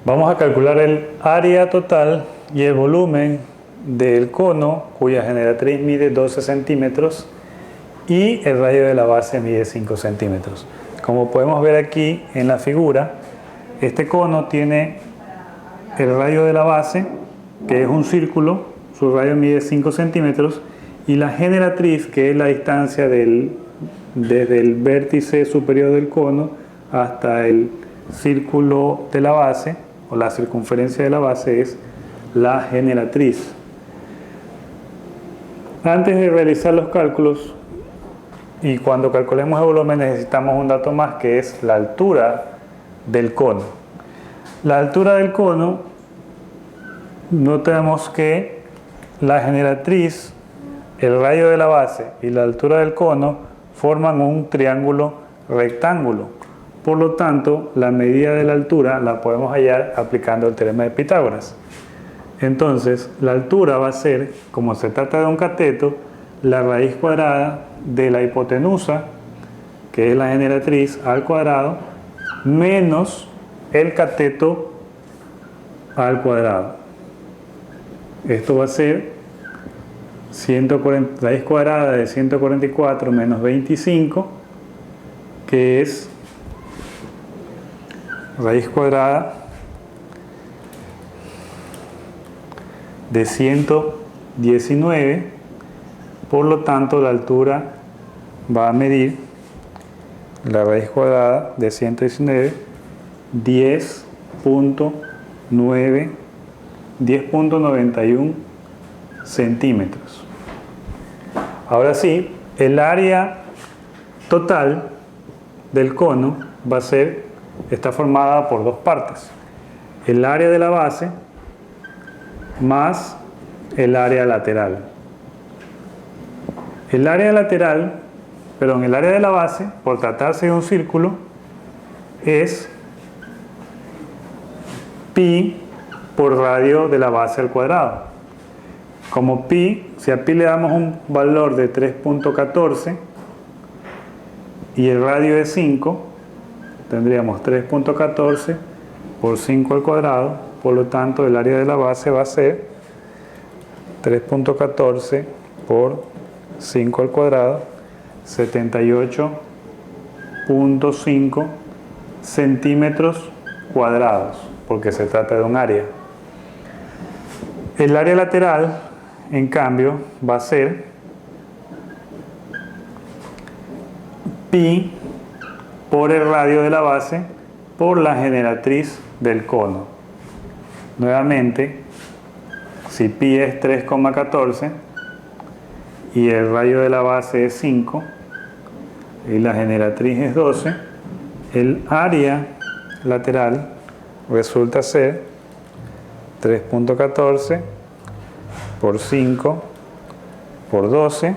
Vamos a calcular el área total y el volumen del cono cuya generatriz mide 12 centímetros y el radio de la base mide 5 centímetros. Como podemos ver aquí en la figura, este cono tiene el radio de la base, que es un círculo, su radio mide 5 centímetros, y la generatriz, que es la distancia desde el vértice superior del cono hasta el círculo de la base, o la circunferencia de la base, es la generatriz. Antes de realizar los cálculos, y cuando calculemos el volumen, necesitamos un dato más, que es la altura del cono. La altura del cono, notamos que la generatriz, el radio de la base y la altura del cono forman un triángulo rectángulo. Por lo tanto, la medida de la altura la podemos hallar aplicando el teorema de Pitágoras. Entonces, la altura va a ser, como se trata de un cateto, la raíz cuadrada de la hipotenusa, que es la generatriz, al cuadrado, menos el cateto al cuadrado. Esto va a ser raíz cuadrada de 144 menos 25, que es raíz cuadrada de 119. Por lo tanto, la altura va a medir la raíz cuadrada de 119, 10.91 centímetros. Ahora sí, el área total del cono está formada por dos partes: el área de la base más el área lateral. El área de la base, por tratarse de un círculo, es pi por radio de la base al cuadrado. Como pi, si a pi le damos un valor de 3.14 y el radio es 5, tendríamos 3.14 por 5 al cuadrado. Por lo tanto, el área de la base va a ser 3.14 por 5 al cuadrado, 78.5 centímetros cuadrados, porque se trata de un área. El área lateral, en cambio, va a ser pi por el radio de la base por la generatriz del cono. Nuevamente, si pi es 3,14 y el radio de la base es 5 y la generatriz es 12, el área lateral resulta ser 3.14 por 5 por 12,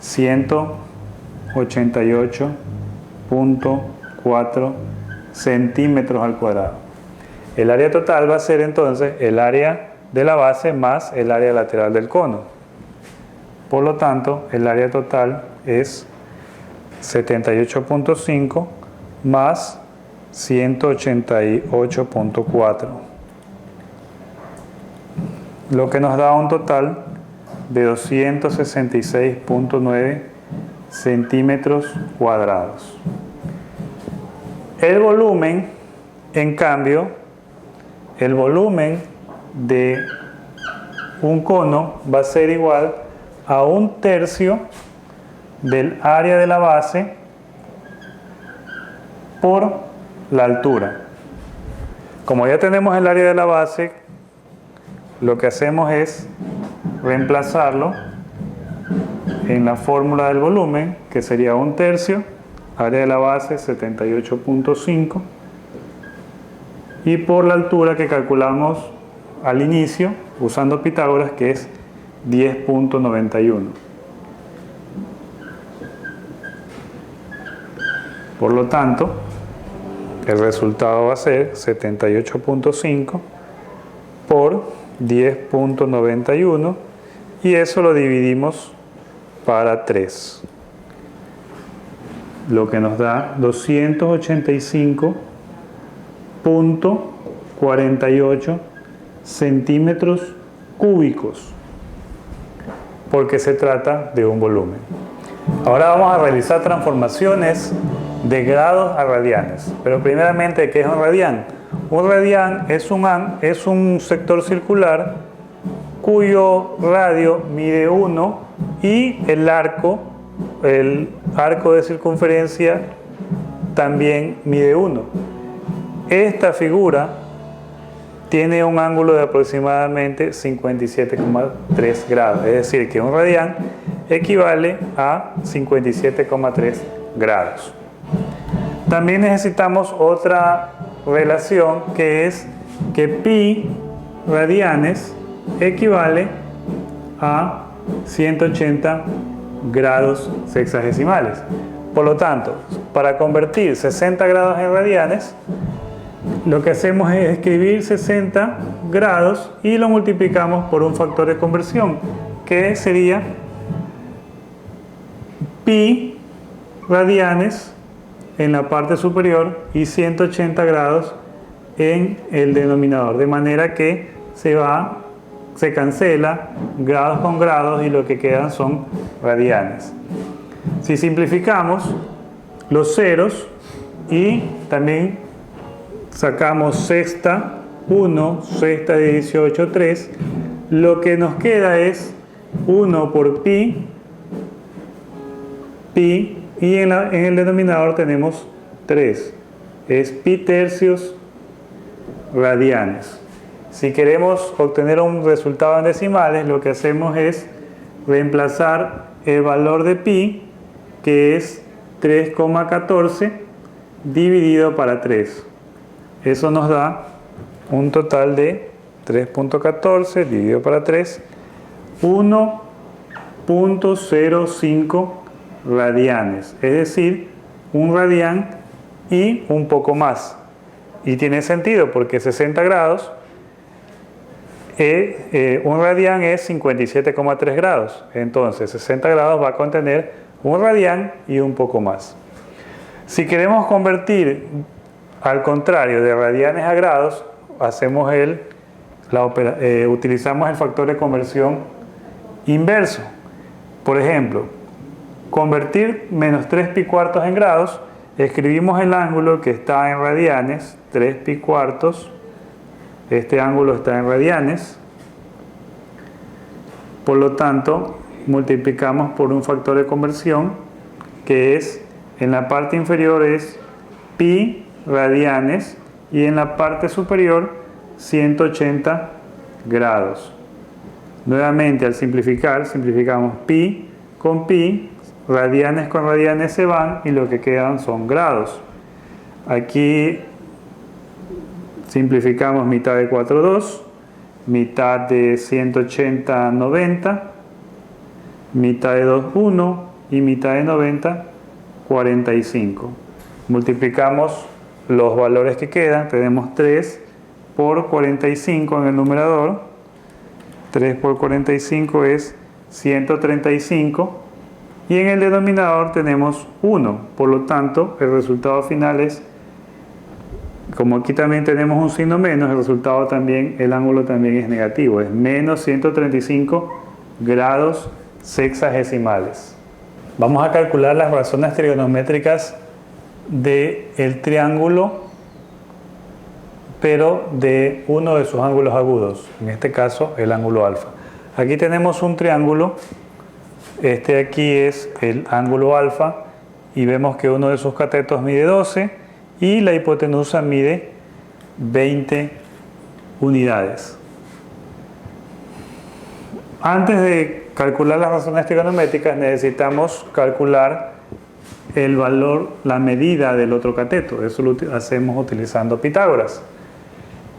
188.4 centímetros al cuadrado. El área total va a ser entonces el área de la base más el área lateral del cono. Por lo tanto, el área total es 78.5 más 188.4, lo que nos da un total de 266.9 centímetros cuadrados. El volumen, en cambio, el volumen de un cono va a ser igual a 1/3 del área de la base por la altura. Como ya tenemos el área de la base, lo que hacemos es reemplazarlo en la fórmula del volumen, que sería 1/3, área de la base 78.5, y por la altura que calculamos al inicio usando Pitágoras, que es 10.91. Por lo tanto, el resultado va a ser 78.5 por 10.91, y eso lo dividimos para 3, lo que nos da 285.4 48 centímetros cúbicos, porque se trata de un volumen. Ahora vamos a realizar transformaciones de grados a radianes. Pero primeramente, ¿qué es un radián? Un radián es un sector circular cuyo radio mide 1 y el arco de circunferencia también mide 1. Esta figura tiene un ángulo de aproximadamente 57,3 grados, es decir, que un radián equivale a 57,3 grados. También necesitamos otra relación, que es que pi radianes equivale a 180 grados sexagesimales. Por lo tanto, para convertir 60 grados en radianes, lo que hacemos es escribir 60 grados y lo multiplicamos por un factor de conversión, que sería pi radianes en la parte superior y 180 grados en el denominador, de manera que se cancela grados con grados y lo que quedan son radianes. Si simplificamos los ceros y también sacamos sexta 1, sexta de 18, 3, lo que nos queda es 1 por pi, y en el denominador tenemos 3, es pi tercios radianes. Si queremos obtener un resultado en decimales, lo que hacemos es reemplazar el valor de pi, que es 3,14 dividido para 3. Eso nos da un total de 3,14 dividido para 3, 1,05 radianes, es decir, un radián y un poco más. Y tiene sentido porque 60 grados, un radián es 57,3 grados. Entonces 60 grados va a contener un radián y un poco más. Si queremos convertir al contrario de radianes a grados, utilizamos el factor de conversión inverso. Por ejemplo, convertir menos 3 pi cuartos en grados, escribimos el ángulo que está en radianes, 3 pi cuartos, este ángulo está en radianes, por lo tanto multiplicamos por un factor de conversión que es, en la parte inferior es pi radianes y en la parte superior 180 grados. Nuevamente, al simplificamos pi con pi, radianes con radianes se van y lo que quedan son grados. Aquí simplificamos mitad de 4, 2, mitad de 180, 90, mitad de 2, 1 y mitad de 90, 45. Multiplicamos los valores que quedan, tenemos 3 por 45 en el numerador, 3 por 45 es 135 y en el denominador tenemos 1, por lo tanto el resultado final es, como aquí también tenemos un signo menos, el resultado también, el ángulo también es negativo, es menos 135 grados sexagesimales. Vamos a calcular las razones trigonométricas del triángulo, pero de uno de sus ángulos agudos, en este caso el ángulo alfa. Aquí tenemos un triángulo, este aquí es el ángulo alfa y vemos que uno de sus catetos mide 12 y la hipotenusa mide 20 unidades. Antes de calcular las razones trigonométricas necesitamos calcular el valor, la medida del otro cateto. Eso lo hacemos utilizando Pitágoras.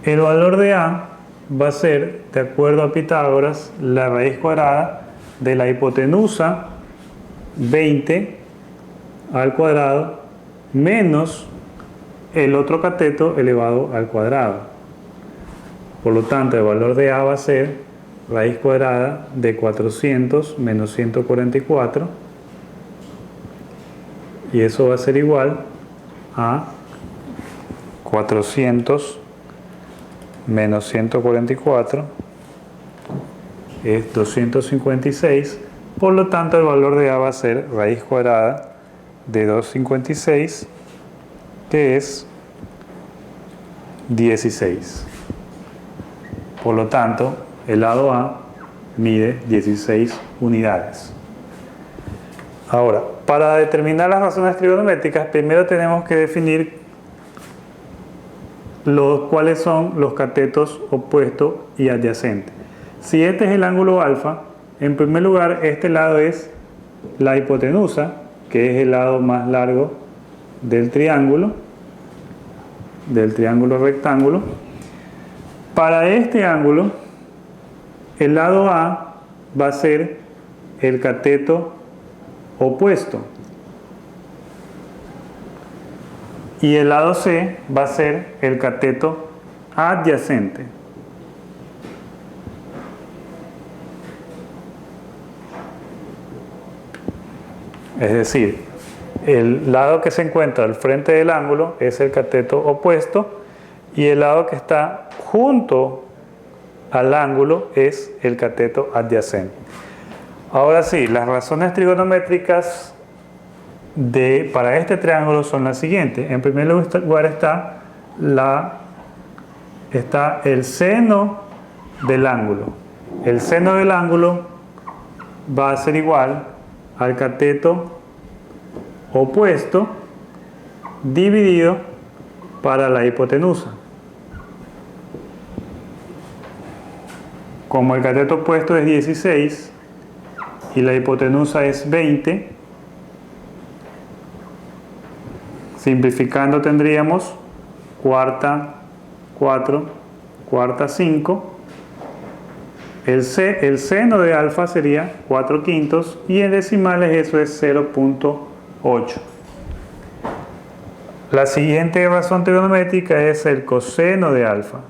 El valor de A va a ser, de acuerdo a Pitágoras, la raíz cuadrada de la hipotenusa 20 al cuadrado menos el otro cateto elevado al cuadrado. Por lo tanto, el valor de A va a ser raíz cuadrada de 400 menos 144 y eso va a ser igual a 400 menos 144 es 256. Por lo tanto, el valor de A va a ser raíz cuadrada de 256, que es 16. Por lo tanto, el lado A mide 16 unidades. Ahora, para determinar las razones trigonométricas, primero tenemos que definir cuáles son los catetos opuestos y adyacentes. Si este es el ángulo alfa, en primer lugar, este lado es la hipotenusa, que es el lado más largo del triángulo rectángulo. Para este ángulo, el lado A va a ser el cateto opuesto y el lado C va a ser el cateto adyacente. Es decir, el lado que se encuentra al frente del ángulo es el cateto opuesto y el lado que está junto al ángulo es el cateto adyacente. Ahora sí, las razones trigonométricas para este triángulo son las siguientes. En primer lugar está el seno del ángulo. El seno del ángulo va a ser igual al cateto opuesto dividido para la hipotenusa. Como el cateto opuesto es 16 y la hipotenusa es 20, simplificando tendríamos cuarta 4, cuarta 5. El seno de alfa sería 4/5 y en decimales eso es 0.8. La siguiente razón trigonométrica es el coseno de alfa.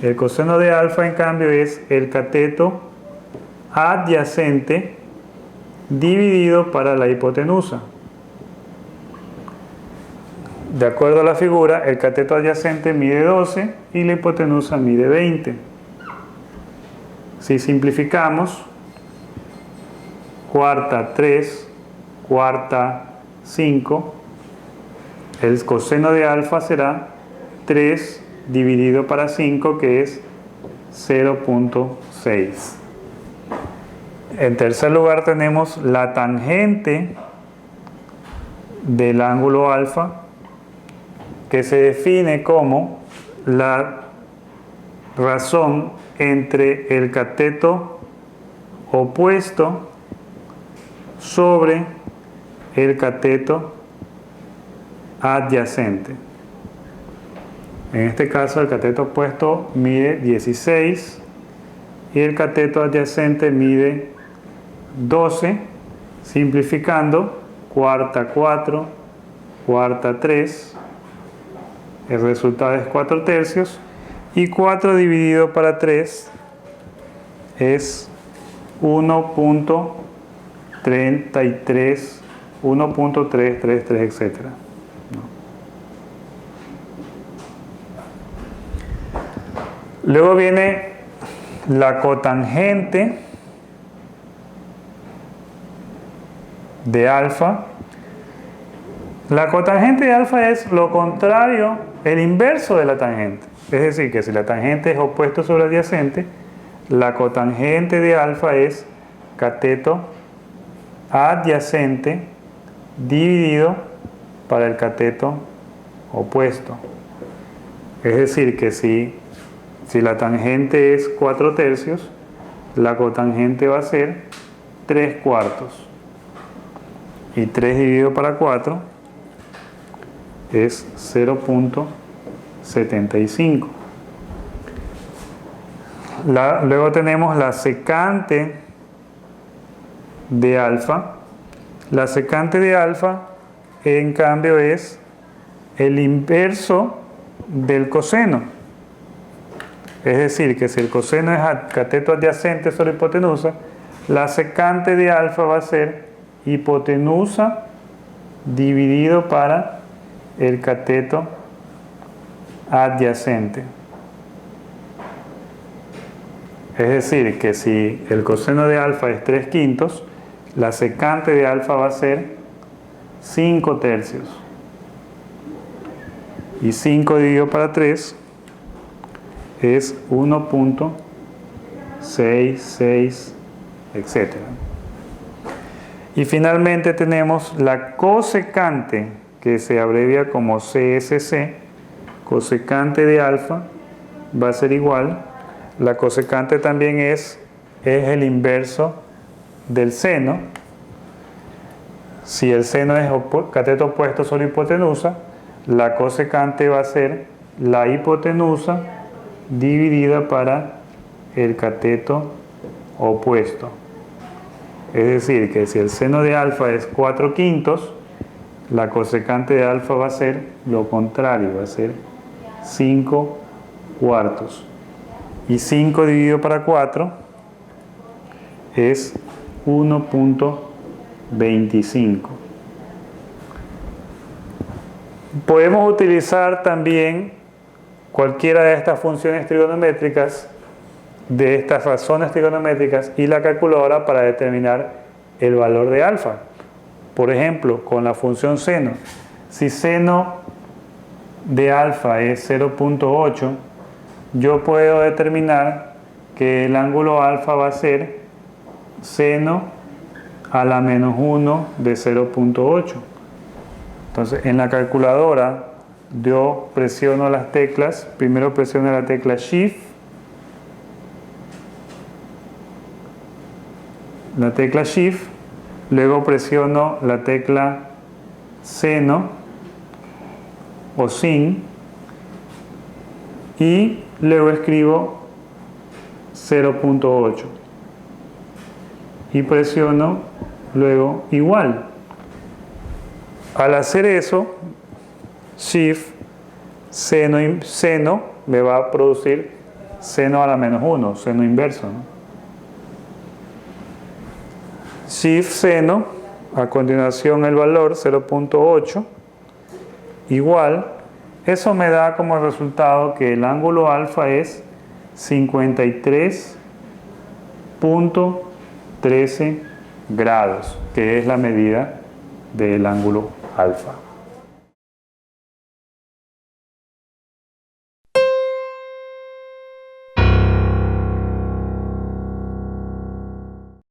El coseno de alfa, en cambio, es el cateto adyacente dividido para la hipotenusa. De acuerdo a la figura, el cateto adyacente mide 12 y la hipotenusa mide 20. Si simplificamos, cuarta 3, cuarta 5, el coseno de alfa será 3 dividido para 5, que es 0.6. En tercer lugar tenemos la tangente del ángulo alfa, que se define como la razón entre el cateto opuesto sobre el cateto adyacente. En este caso el cateto opuesto mide 16 y el cateto adyacente mide 12, simplificando cuarta 4, cuarta 3, el resultado es 4/3 y 4 dividido para 3 es 1.33, 1.333, etc. Luego viene la cotangente de alfa. La cotangente de alfa es lo contrario, el inverso de la tangente. Es decir, que si la tangente es opuesto sobre adyacente, la cotangente de alfa es cateto adyacente dividido para el cateto opuesto. Es decir, que si la tangente es 4/3, la cotangente va a ser 3/4. Y 3 dividido para 4 es 0.75. Luego tenemos la secante de alfa. La secante de alfa, en cambio, es el inverso del coseno. Es decir, que si el coseno es cateto adyacente sobre hipotenusa, la secante de alfa va a ser hipotenusa dividido para el cateto adyacente. Es decir, que si el coseno de alfa es 3/5, la secante de alfa va a ser 5/3. Y 5 dividido para 3 es 1.66, etc. Y finalmente tenemos la cosecante, que se abrevia como CSC. Cosecante de alfa va a ser igual. La cosecante también es el inverso del seno. Si el seno es cateto opuesto sobre hipotenusa, la cosecante va a ser la hipotenusa dividida para el cateto opuesto. Es decir, que si el seno de alfa es 4/5, la cosecante de alfa va a ser lo contrario, va a ser 5/4. Y 5 dividido para 4 es 1.25. Podemos utilizar también cualquiera de estas funciones trigonométricas, de estas razones trigonométricas y la calculadora para determinar el valor de alfa. Por ejemplo, con la función seno. Si seno de alfa es 0.8, yo puedo determinar que el ángulo alfa va a ser seno a la menos 1 de 0.8. Entonces, en la calculadora yo presiono las teclas. Primero presiono la tecla Shift, luego presiono la tecla seno o sin y luego escribo 0.8 y presiono luego igual. Al hacer eso, Shift, seno me va a producir seno a la menos 1, seno inverso, ¿no? Shift seno, a continuación el valor 0.8 igual, eso me da como resultado que el ángulo alfa es 53.13 grados, que es la medida del ángulo alfa.